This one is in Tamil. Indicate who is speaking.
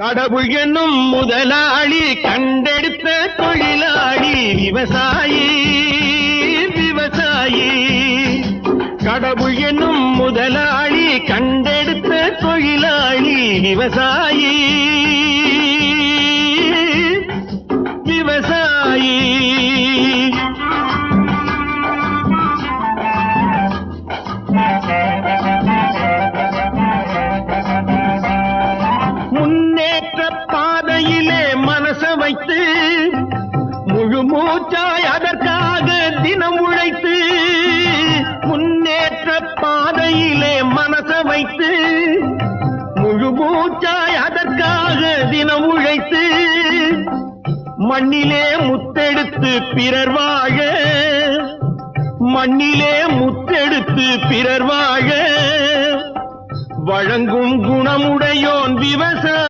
Speaker 1: கடவுள் என்னும் முதலாளி கண்டெடுத்த தொழிலாளி விவசாயி விவசாயி. கடவுள் என்னும் முதலாளி கண்டெடுத்த தொழிலாளி விவசாயி விவசாயி. முன்னேற்ற பாதையிலே மனச வைத்து முழு மூச்சாய் அதற்காக தினம் உழைத்து, முன்னேற்ற பாதையிலே மனச வைத்து முழு மூச்சாய் அதற்காக தினம் உழைத்து, மண்ணிலே முத்தெடுத்து பிறர் வாழ, மண்ணிலே முத்தெடுத்து பிறர் வாழ வழங்கும் குணமுடையோன் விவசாயி.